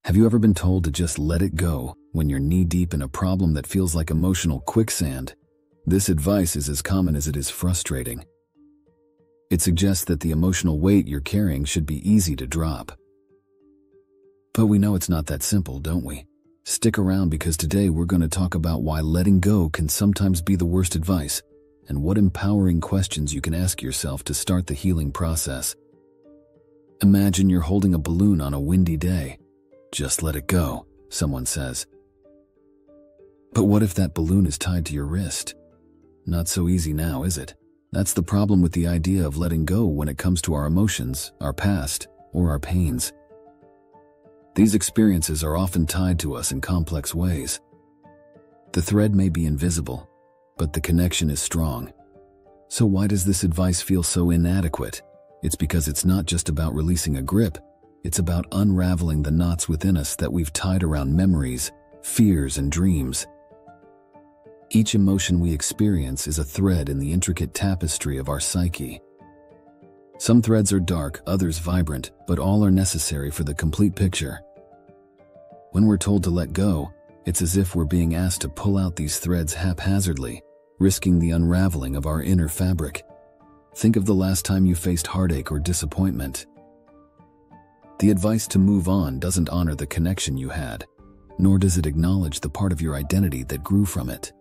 Have you ever been told to just let it go when you're knee-deep in a problem that feels like emotional quicksand? This advice is as common as it is frustrating. It suggests that the emotional weight you're carrying should be easy to drop. But we know it's not that simple, don't we? Stick around because today we're going to talk about why letting go can sometimes be the worst advice and what empowering questions you can ask yourself to start the healing process. Imagine you're holding a balloon on a windy day. Just let it go, someone says. But what if that balloon is tied to your wrist? Not so easy now, is it? That's the problem with the idea of letting go when it comes to our emotions, our past, or our pains. These experiences are often tied to us in complex ways. The thread may be invisible, but the connection is strong. So why does this advice feel so inadequate? It's because it's not just about releasing a grip. It's about unraveling the knots within us that we've tied around memories, fears, and dreams. Each emotion we experience is a thread in the intricate tapestry of our psyche. Some threads are dark, others vibrant, but all are necessary for the complete picture. When we're told to let go, it's as if we're being asked to pull out these threads haphazardly, risking the unraveling of our inner fabric. Think of the last time you faced heartache or disappointment. The advice to move on doesn't honor the connection you had, nor does it acknowledge the part of your identity that grew from it.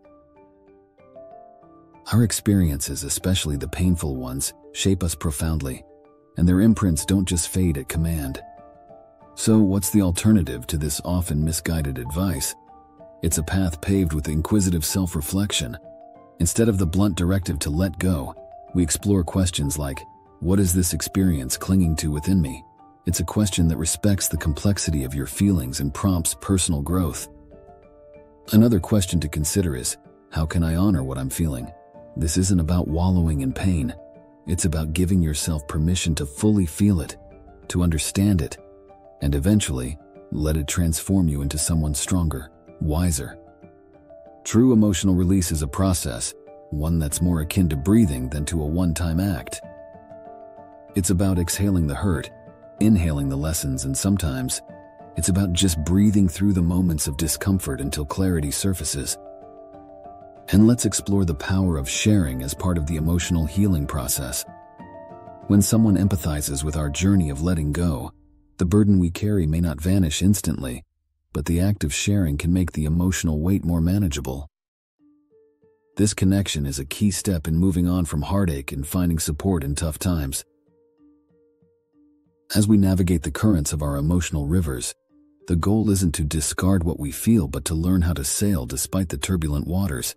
Our experiences, especially the painful ones, shape us profoundly, and their imprints don't just fade at command. So what's the alternative to this often misguided advice? It's a path paved with inquisitive self-reflection. Instead of the blunt directive to let go, we explore questions like, what is this experience clinging to within me? It's a question that respects the complexity of your feelings and prompts personal growth. Another question to consider is, how can I honor what I'm feeling? This isn't about wallowing in pain. It's about giving yourself permission to fully feel it, to understand it, and eventually, let it transform you into someone stronger, wiser. True emotional release is a process, one that's more akin to breathing than to a one-time act. It's about exhaling the hurt, inhaling the lessons, and sometimes, it's about just breathing through the moments of discomfort until clarity surfaces. And let's explore the power of sharing as part of the emotional healing process. When someone empathizes with our journey of letting go, the burden we carry may not vanish instantly, but the act of sharing can make the emotional weight more manageable. This connection is a key step in moving on from heartache and finding support in tough times. As we navigate the currents of our emotional rivers, the goal isn't to discard what we feel but to learn how to sail despite the turbulent waters.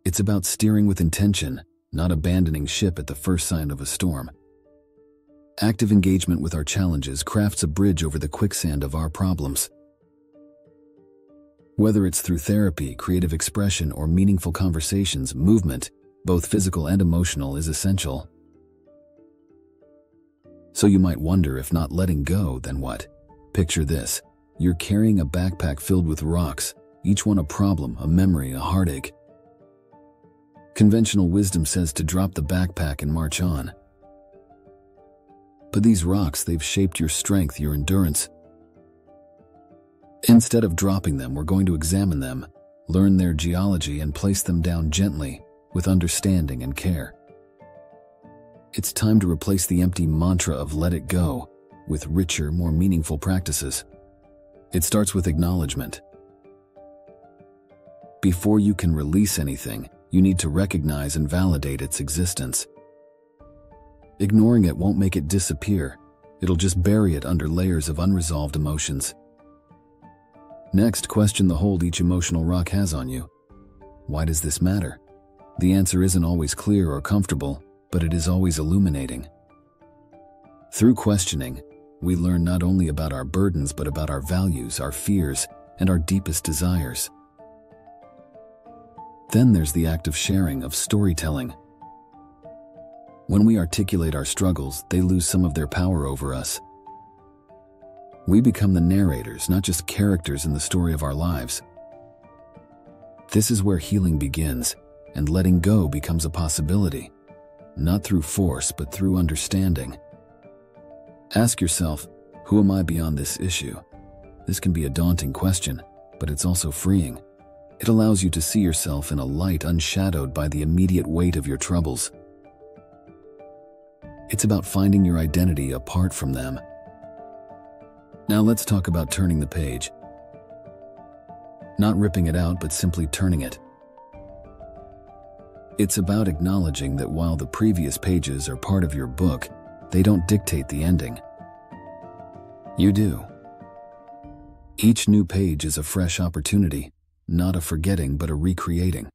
It's about steering with intention, not abandoning ship at the first sign of a storm. Active engagement with our challenges crafts a bridge over the quicksand of our problems. Whether it's through therapy, creative expression, or meaningful conversations, movement, both physical and emotional, is essential. So you might wonder, if not letting go, then what? Picture this. You're carrying a backpack filled with rocks, each one a problem, a memory, a heartache. Conventional wisdom says to drop the backpack and march on. But these rocks, they've shaped your strength, your endurance. Instead of dropping them, we're going to examine them, learn their geology, and place them down gently, with understanding and care. It's time to replace the empty mantra of let it go with richer, more meaningful practices. It starts with acknowledgement. Before you can release anything, you need to recognize and validate its existence. Ignoring it won't make it disappear. It'll just bury it under layers of unresolved emotions. Next, question the hold each emotional rock has on you. Why does this matter? The answer isn't always clear or comfortable, but it is always illuminating. Through questioning, we learn not only about our burdens but about our values, our fears, and our deepest desires. Then there's the act of sharing, of storytelling. When we articulate our struggles, they lose some of their power over us. We become the narrators, not just characters in the story of our lives. This is where healing begins, and letting go becomes a possibility. Not through force, but through understanding. Ask yourself, Who am I beyond this issue? This can be a daunting question, but it's also freeing. It allows you to see yourself in a light unshadowed by the immediate weight of your troubles. It's about finding your identity apart from them. Now let's talk about turning the page. Not ripping it out, but simply turning it. It's about acknowledging that while the previous pages are part of your book, they don't dictate the ending. You do. Each new page is a fresh opportunity, not a forgetting but a recreating.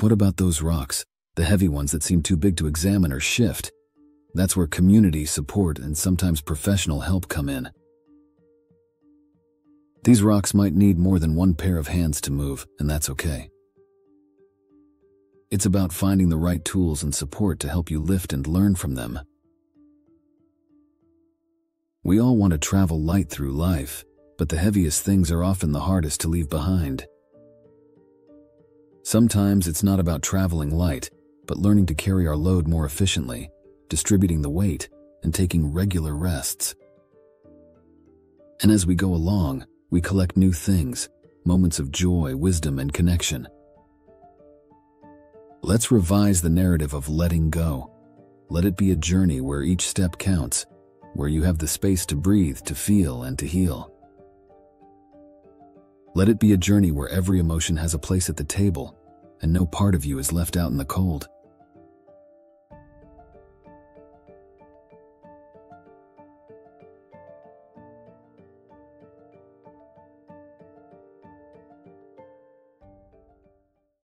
What about those rocks, the heavy ones that seem too big to examine or shift? That's where community, support, and sometimes professional help come in. These rocks might need more than one pair of hands to move, and that's okay. It's about finding the right tools and support to help you lift and learn from them. We all want to travel light through life, but the heaviest things are often the hardest to leave behind. Sometimes it's not about traveling light, but learning to carry our load more efficiently, distributing the weight, and taking regular rests. And as we go along, we collect new things, moments of joy, wisdom, and connection. Let's revise the narrative of letting go. Let it be a journey where each step counts, where you have the space to breathe, to feel, and to heal. Let it be a journey where every emotion has a place at the table, and no part of you is left out in the cold.